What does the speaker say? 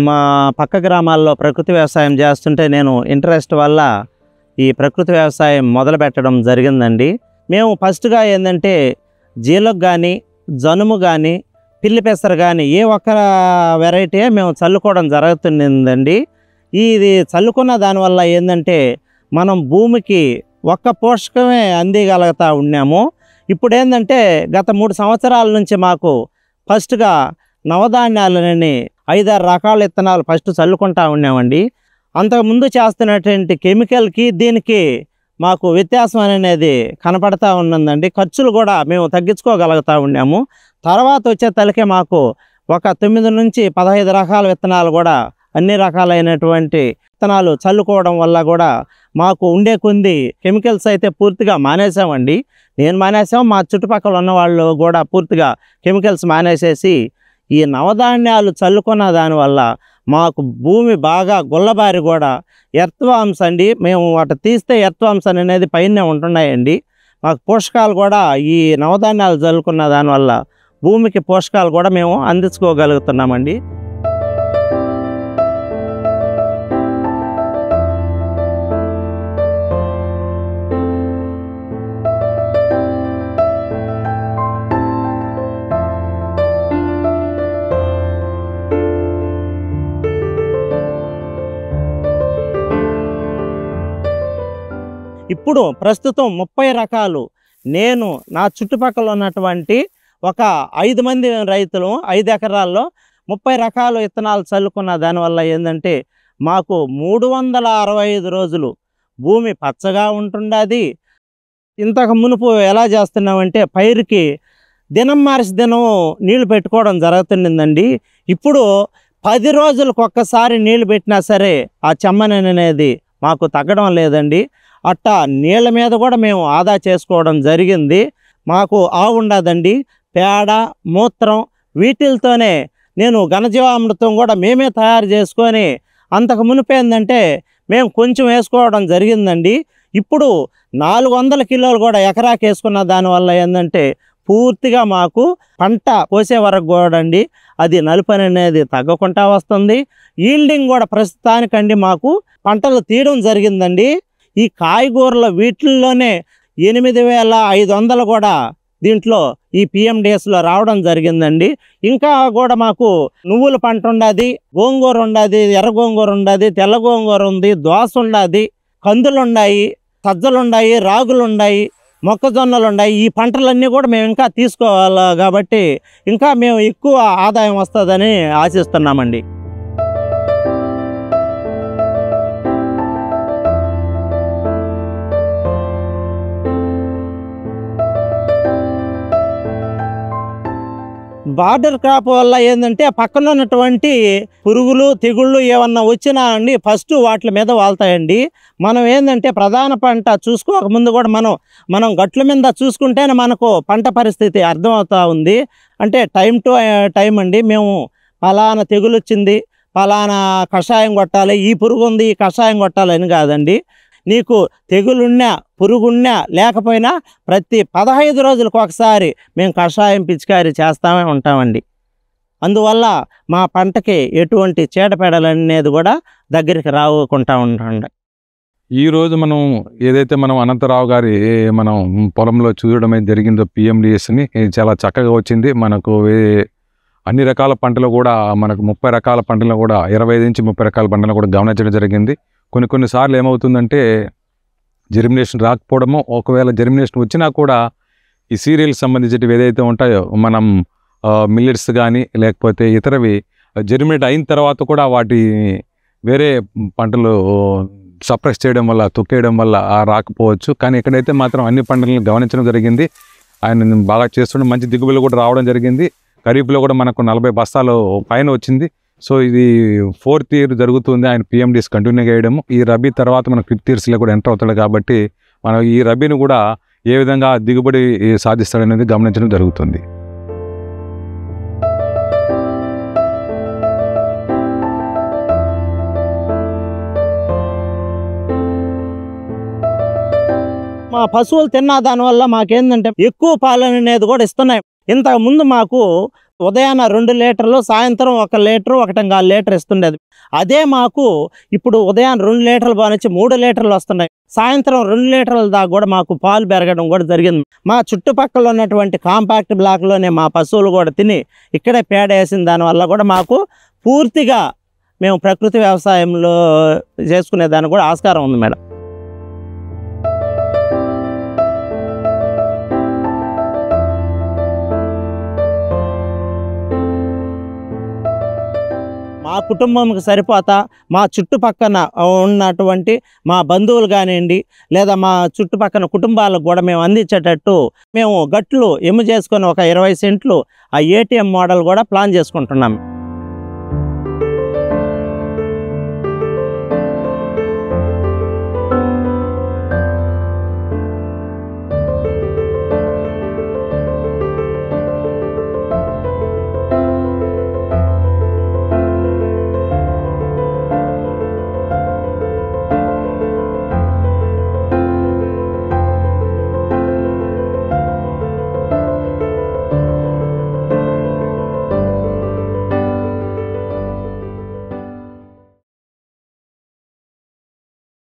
మా పక్క గ్రామాల్లో ప్రకృతి వ్యవసాయం చేస్తుంటే నేను ఇంట్రెస్ట్ వల్ల ఈ ప్రకృతి వ్యవసాయం మొదలుపెట్టడం జరిగిందండి. మేము ఫస్ట్గా ఏంటంటే జీలకు కానీ జనుము కానీ పిల్లి పెసర కానీ ఏ ఒక్క వెరైటీ మేము చల్లుకోవడం జరుగుతుందండి. ఇది చల్లుకున్న దానివల్ల ఏంటంటే మనం భూమికి ఒక్క పోషకమే అందిగలుగుతూ ఉన్నాము. ఇప్పుడు ఏంటంటే గత 3 సంవత్సరాల నుంచి మాకు ఫస్ట్గా నవధాన్యాలని 5-6 రకాల విత్తనాలు ఫస్ట్ చల్లుకుంటా ఉన్నామండి. అంతకుముందు చేస్తున్నటువంటి కెమికల్కి దీనికి మాకు వ్యత్యాసం అనేది కనపడతా ఉన్నదండి. ఖర్చులు కూడా మేము తగ్గించుకోగలుగుతూ ఉన్నాము. తర్వాత వచ్చే తలకే మాకు ఒక 9 నుంచి 15 రకాల విత్తనాలు కూడా అన్ని రకాలైనటువంటి విత్తనాలు చల్లుకోవడం వల్ల కూడా మాకు ఉండే కొన్ని కెమికల్స్ అయితే పూర్తిగా మానేసామండి. నేను మానేసాం, మా చుట్టుపక్కల ఉన్న వాళ్ళు కూడా పూర్తిగా కెమికల్స్ మానేసేసి ఈ నవధాన్యాలు చల్లుకున్న దానివల్ల మాకు భూమి బాగా గుల్లబారి కూడా ఎర్త్వామ్స్ అండి, మేము వాటి తీస్తే ఎర్త్వామ్స్ అనేది పైనే ఉంటున్నాయండి. మాకు పోషకాలు కూడా ఈ నవధాన్యాలు చల్లుకున్న దానివల్ల భూమికి పోషకాలు కూడా మేము అందించుకోగలుగుతున్నామండి. ఇప్పుడు ప్రస్తుతం 30 రకాలు నేను నా చుట్టుపక్కల ఉన్నటువంటి ఒక 5 మంది రైతులు 5 ఎకరాల్లో 30 రకాల విత్తనాలు చల్లుకున్న దానివల్ల ఏంటంటే మాకు 365 రోజులు భూమి పచ్చగా ఉంటుండది. ఇంతకు మునుపు ఎలా చేస్తున్నామంటే పైరుకి దినం మార్చి దినం నీళ్లు పెట్టుకోవడం జరుగుతుందండి. ఇప్పుడు 10 రోజులకు ఒక్కసారి నీళ్లు పెట్టినా సరే ఆ చెమ్మని అనేది మాకు తగ్గడం లేదండి. అట్టా నీళ్ళ మీద కూడా మేము ఆదా చేసుకోవడం జరిగింది. మాకు ఆవు ఉండదండి, పేడ మూత్రం వీటితోనే నేను ఘనజీవామృతం కూడా మేమే తయారు చేసుకొని అంతకు మునిపోయిందంటే మేము కొంచెం వేసుకోవడం జరిగిందండి. ఇప్పుడు 400 కిలోలు కూడా ఎకరాకి వేసుకున్న దానివల్ల ఏంటంటే పూర్తిగా మాకు పంట కోసే వరకు కూడా అండి అది నలుపని అనేది తగ్గకుండా వస్తుంది. ఈల్డింగ్ కూడా ప్రస్తుతానికండి మాకు పంటలు తీయడం జరిగిందండి. ఈ కాయగూరల వీటిల్లోనే 8500 కూడా దీంట్లో ఈ PMDSలో రావడం జరిగిందండి. ఇంకా కూడా మాకు నువ్వుల పంట ఉండదు, గోంగూర ఉండదు, ఎర్ర గోంగూర ఉండదు, తెల్ల గోంగూర ఉంది, దోస ఉండదు, కందులు ఉన్నాయి, సజ్జలు ఉన్నాయి, రాగులు ఉన్నాయి, మొక్కజొన్నలు ఉన్నాయి. ఈ పంటలన్నీ కూడా మేము ఇంకా తీసుకోవాలి కాబట్టి ఇంకా మేము ఎక్కువ ఆదాయం వస్తుందని ఆశిస్తున్నామండి. బార్డర్ క్రాప్ వల్ల ఏంటంటే పక్కన ఉన్నటువంటి పురుగులు తెగుళ్ళు ఏమన్నా వచ్చినా అండి ఫస్ట్ వాటి మీద వాళ్తాయండి. మనం ఏంటంటే ప్రధాన పంట చూసుకోకముందు కూడా మనం గట్ల మీద చూసుకుంటేనే మనకు పంట పరిస్థితి అర్థమవుతూ ఉంది. అంటే టైం టు టైం అండి. మేము పలానా తెగులు వచ్చింది, పలానా కషాయం కొట్టాలి, ఈ పురుగు ఉంది ఈ కషాయం కొట్టాలని కాదండి. నీకు తెగులున్నా పురుగున్నా లేకపోయినా ప్రతి 15 రోజులకు ఒకసారి మేము కషాయం పిచికారీ చేస్తూనే ఉంటామండి. అందువల్ల మా పంటకి ఎటువంటి చీడపీడలు అనేది కూడా దగ్గరికి రాకుండా ఉండండి. ఈరోజు మనం ఏదైతే మనం అనంతరావు గారి మనం పొలంలో చూడడం జరిగిందో PMDSని చాలా చక్కగా వచ్చింది. మనకు అన్ని రకాల పంటలు కూడా మనకు 30 రకాల పంటలు కూడా 25 నుంచి 30 రకాల పంటలు కూడా గమనించడం జరిగింది. కొన్నిసార్లు ఏమవుతుందంటే జెర్మినేషన్ రాకపోవడము, ఒకవేళ జెర్మినేషన్ వచ్చినా కూడా ఈ సీరియల్స్ సంబంధించినవి ఏదైతే ఉంటాయో మనం మిల్లెట్స్ కానీ లేకపోతే ఇతరవి జెర్మినేట్ అయిన తర్వాత కూడా వాటి వేరే పంటలు సప్రెస్ చేయడం వల్ల తొక్కేయడం వల్ల రాకపోవచ్చు. కానీ ఇక్కడైతే మాత్రం అన్ని పంటలను గమనించడం జరిగింది. ఆయన బాగా చేస్తుండే మంచి దిగుబడులు కూడా రావడం జరిగింది. ఖరీఫ్లో కూడా మనకు 40 బస్తాలు పైన వచ్చింది. సో ఇది 4th ఇయర్ జరుగుతుంది ఆయన PMDS కంటిన్యూ చేయడము. ఈ రబీ తర్వాత మనకు 5th ఇయర్స్లో కూడా ఎంటర్ అవుతాడు కాబట్టి మనం ఈ రబీని కూడా ఏ విధంగా దిగుబడి సాధిస్తాడనేది గమనించడం జరుగుతుంది. మా పశువులు తిన్న దానివల్ల మాకేందంటే ఎక్కువ పాలన అనేది కూడా ఇస్తున్నాయి. ఇంతకుముందు మాకు ఉదయాన 2 లీటర్లు, సాయంత్రం 1 లీటరు, 1.25 లీటర్ ఇస్తుండేది. అదే మాకు ఇప్పుడు ఉదయం 2 లీటర్లు బానిచ్చి 3 లీటర్లు వస్తున్నాయి. సాయంత్రం 2 లీటర్ల దాకా కూడా మాకు పాలు పెరగడం కూడా జరిగింది. మా చుట్టుపక్కల ఉన్నటువంటి కాంపాక్ట్ బ్లాక్లోనే మా పశువులు కూడా తిని ఇక్కడే పేడ వేసిన దానివల్ల కూడా మాకు పూర్తిగా మేము ప్రకృతి వ్యవసాయంలో చేసుకునే దానికి కూడా ఆస్కారం ఉంది మేడం. మా కుటుంబంకి సరిపోతా మా చుట్టుపక్కన ఉన్నటువంటి మా బంధువులు కానివ్వండి, లేదా మా చుట్టుపక్కల కుటుంబాలకు కూడా మేము అందించేటట్టు మేము గట్లు ఎమ్ము చేసుకొని ఒక 20 సెంట్లు ఆ ATM మోడల్ కూడా ప్లాన్ చేసుకుంటున్నాం.